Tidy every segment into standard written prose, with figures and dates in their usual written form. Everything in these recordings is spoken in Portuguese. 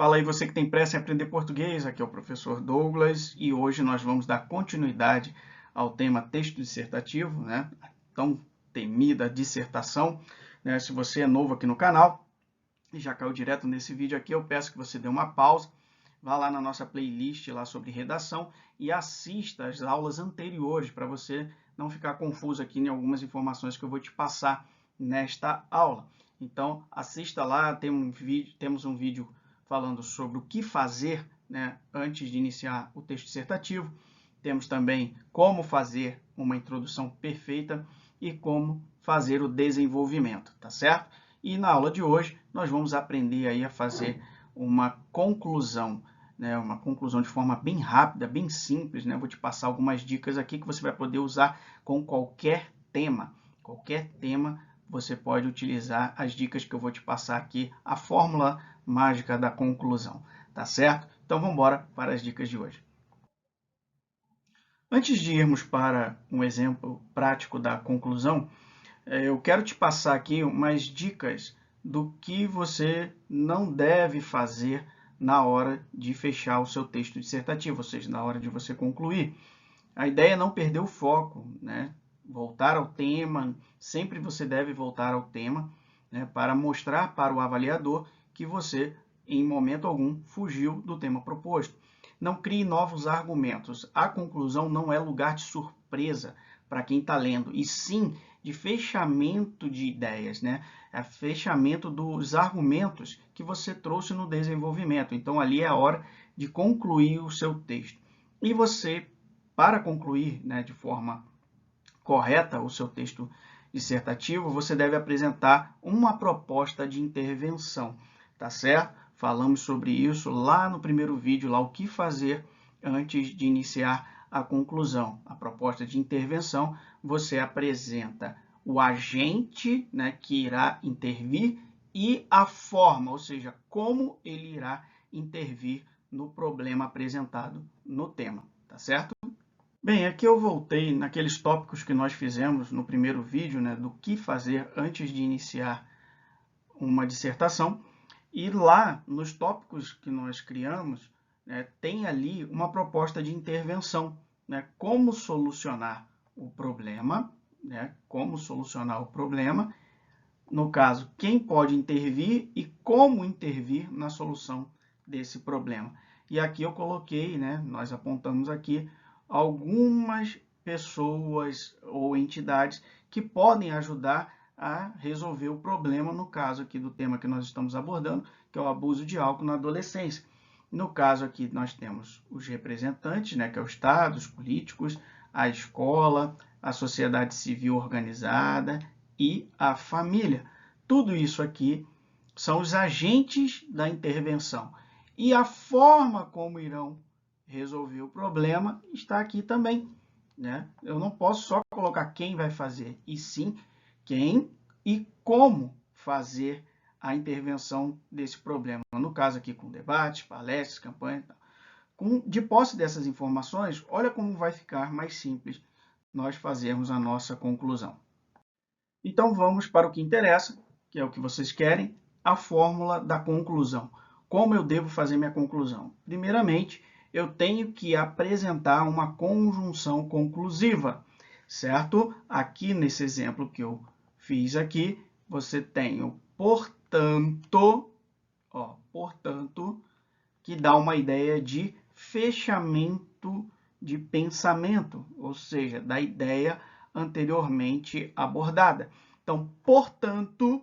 Fala aí você que tem pressa em aprender português, aqui é o professor Douglas e hoje nós vamos dar continuidade ao tema texto dissertativo, né? Tão temida dissertação, né? Se você é novo aqui no canal e já caiu direto nesse vídeo aqui, eu peço que você dê uma pausa, vá lá na nossa playlist lá sobre redação e assista as aulas anteriores para você não ficar confuso aqui em algumas informações que eu vou te passar nesta aula. Então, assista lá, temos um vídeo falando sobre o que fazer, né, antes de iniciar o texto dissertativo. Temos também como fazer uma introdução perfeita e como fazer o desenvolvimento, tá certo? E na aula de hoje nós vamos aprender aí a fazer uma conclusão, né, uma conclusão de forma bem rápida, bem simples, né? Vou te passar algumas dicas aqui que você vai poder usar com qualquer tema. Qualquer tema você pode utilizar as dicas que eu vou te passar aqui, a fórmula mágica da conclusão, tá certo? Então vamos embora para as dicas de hoje. Antes de irmos para um exemplo prático da conclusão, eu quero te passar aqui umas dicas do que você não deve fazer na hora de fechar o seu texto dissertativo, ou seja, na hora de você concluir. A ideia é não perder o foco, né? Voltar ao tema, sempre você deve voltar ao tema, né? Para mostrar para o avaliador que você, em momento algum, fugiu do tema proposto. Não crie novos argumentos. A conclusão não é lugar de surpresa para quem está lendo, e sim de fechamento de ideias, né? É fechamento dos argumentos que você trouxe no desenvolvimento. Então, ali é a hora de concluir o seu texto. E você, para concluir, né, de forma correta o seu texto dissertativo, você deve apresentar uma proposta de intervenção, tá certo? Falamos sobre isso lá no primeiro vídeo, lá o que fazer antes de iniciar a conclusão. A proposta de intervenção, você apresenta o agente, né, que irá intervir e a forma, ou seja, como ele irá intervir no problema apresentado no tema, tá certo? Bem, aqui eu voltei naqueles tópicos que nós fizemos no primeiro vídeo, né, do que fazer antes de iniciar uma dissertação. E lá, nos tópicos que nós criamos, né, tem ali uma proposta de intervenção, né, como solucionar o problema, né, como solucionar o problema, no caso, quem pode intervir e como intervir na solução desse problema. E aqui eu coloquei, né, nós apontamos aqui algumas pessoas ou entidades que podem ajudar a resolver o problema, no caso aqui do tema que nós estamos abordando, que é o abuso de álcool na adolescência. No caso aqui nós temos os representantes, né, que é o Estado, os políticos, a escola, a sociedade civil organizada e a família. Tudo isso aqui são os agentes da intervenção. E a forma como irão resolver o problema está aqui também, né? Eu não posso só colocar quem vai fazer, e sim quem e como fazer a intervenção desse problema. No caso aqui com debates, palestras, campanhas. De posse dessas informações, olha como vai ficar mais simples nós fazermos a nossa conclusão. Então vamos para o que interessa, que é o que vocês querem, a fórmula da conclusão. Como eu devo fazer minha conclusão? Primeiramente, eu tenho que apresentar uma conjunção conclusiva, certo? Aqui nesse exemplo que eu fiz aqui, você tem o portanto, portanto, que dá uma ideia de fechamento de pensamento, ou seja, da ideia anteriormente abordada. Então, portanto,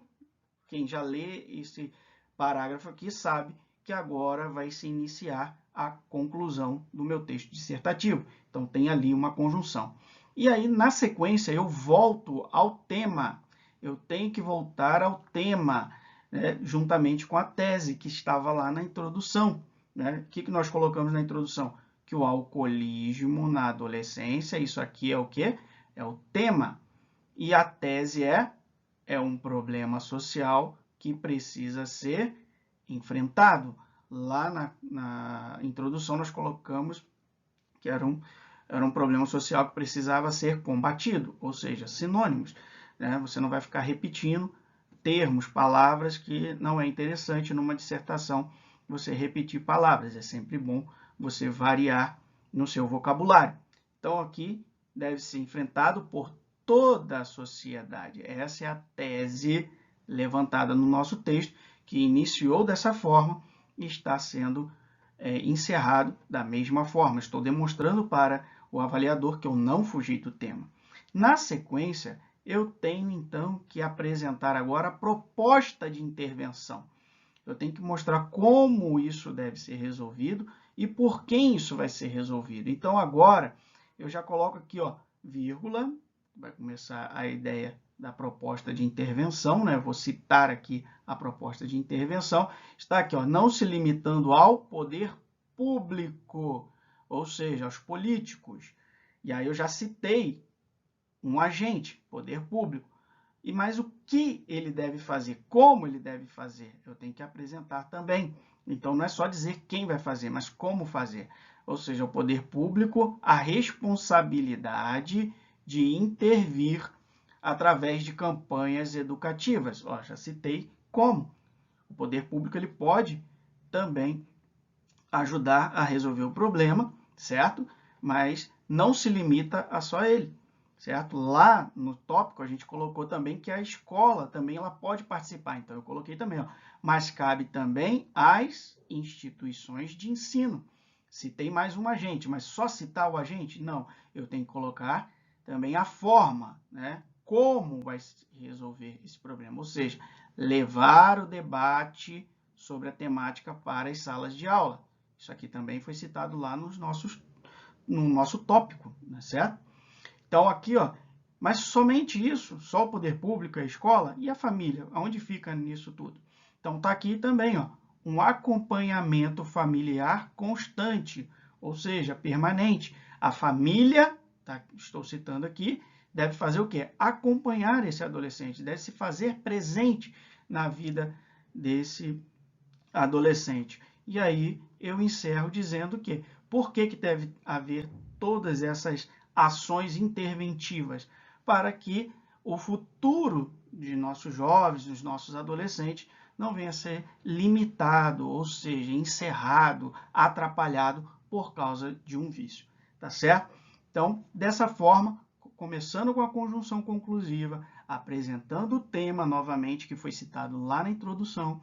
quem já lê esse parágrafo aqui sabe que agora vai se iniciar a conclusão do meu texto dissertativo. Então, tem ali uma conjunção. E aí, na sequência, eu volto ao tema. Eu tenho que voltar ao tema, né, juntamente com a tese que estava lá na introdução. Né? O que nós colocamos na introdução? Que o alcoolismo na adolescência, isso aqui é o quê? É o tema. E a tese é um problema social que precisa ser enfrentado. Lá na introdução nós colocamos que era um problema social que precisava ser combatido, ou seja, sinônimos. Né? Você não vai ficar repetindo termos, palavras que não é interessante numa dissertação você repetir palavras, é sempre bom você variar no seu vocabulário. Então, aqui deve ser enfrentado por toda a sociedade. Essa é a tese levantada no nosso texto, que iniciou dessa forma e está sendo encerrado da mesma forma. Estou demonstrando para o avaliador que eu não fugi do tema. Na sequência, eu tenho então que apresentar agora a proposta de intervenção. Eu tenho que mostrar como isso deve ser resolvido e por quem isso vai ser resolvido. Então, agora, eu já coloco aqui, ó, vírgula, vai começar a ideia da proposta de intervenção, né? Vou citar aqui a proposta de intervenção. Está aqui, ó, não se limitando ao poder público, ou seja, aos políticos. E aí eu já citei um agente, poder público. E mais o que ele deve fazer, como ele deve fazer, eu tenho que apresentar também. Então, não é só dizer quem vai fazer, mas como fazer. Ou seja, o poder público, a responsabilidade de intervir através de campanhas educativas. Ó, já citei como. O poder público ele pode também ajudar a resolver o problema, certo? Mas não se limita a só ele, certo? Lá no tópico a gente colocou também que a escola também ela pode participar. Então eu coloquei também, ó, mas cabe também às instituições de ensino. Citei mais um agente, mas só citar o agente? Não, eu tenho que colocar também a forma, né? Como vai resolver esse problema, ou seja, levar o debate sobre a temática para as salas de aula. Isso aqui também foi citado lá no nosso tópico, né, certo? Então, aqui, ó, mas somente isso, só o poder público, a escola e a família, aonde fica nisso tudo? Então, tá aqui também, ó, um acompanhamento familiar constante, ou seja, permanente. A família, tá, estou citando aqui, deve fazer o quê? Acompanhar esse adolescente, deve se fazer presente na vida desse adolescente. E aí eu encerro dizendo que por que deve haver todas essas ações interventivas? Para que o futuro de nossos jovens, dos nossos adolescentes, não venha a ser limitado, ou seja, encerrado, atrapalhado por causa de um vício. Tá certo? Então, dessa forma, começando com a conjunção conclusiva, apresentando o tema novamente que foi citado lá na introdução,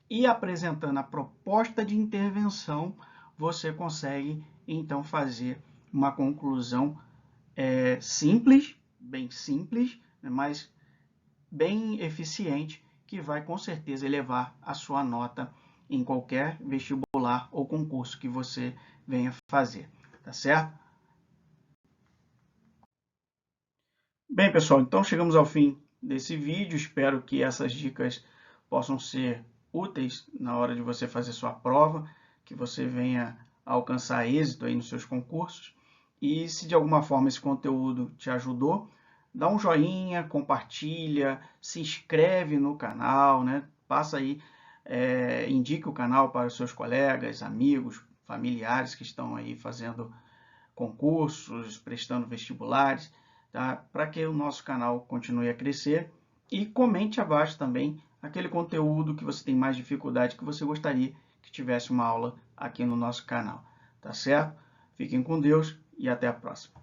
e apresentando a proposta de intervenção, você consegue então fazer uma conclusão simples, né, mas bem eficiente, que vai com certeza elevar a sua nota em qualquer vestibular ou concurso que você venha fazer, tá certo? Bem, pessoal, então chegamos ao fim desse vídeo. Espero que essas dicas possam ser úteis na hora de você fazer sua prova, que você venha a alcançar êxito aí nos seus concursos. E se de alguma forma esse conteúdo te ajudou, dá um joinha, compartilha, se inscreve no canal, né? Passa aí, indique o canal para os seus colegas, amigos, familiares que estão aí fazendo concursos, prestando vestibulares, tá? Para que o nosso canal continue a crescer. E comente abaixo também aquele conteúdo que você tem mais dificuldade, que você gostaria que tivesse uma aula aqui no nosso canal, tá certo? Fiquem com Deus e até a próxima.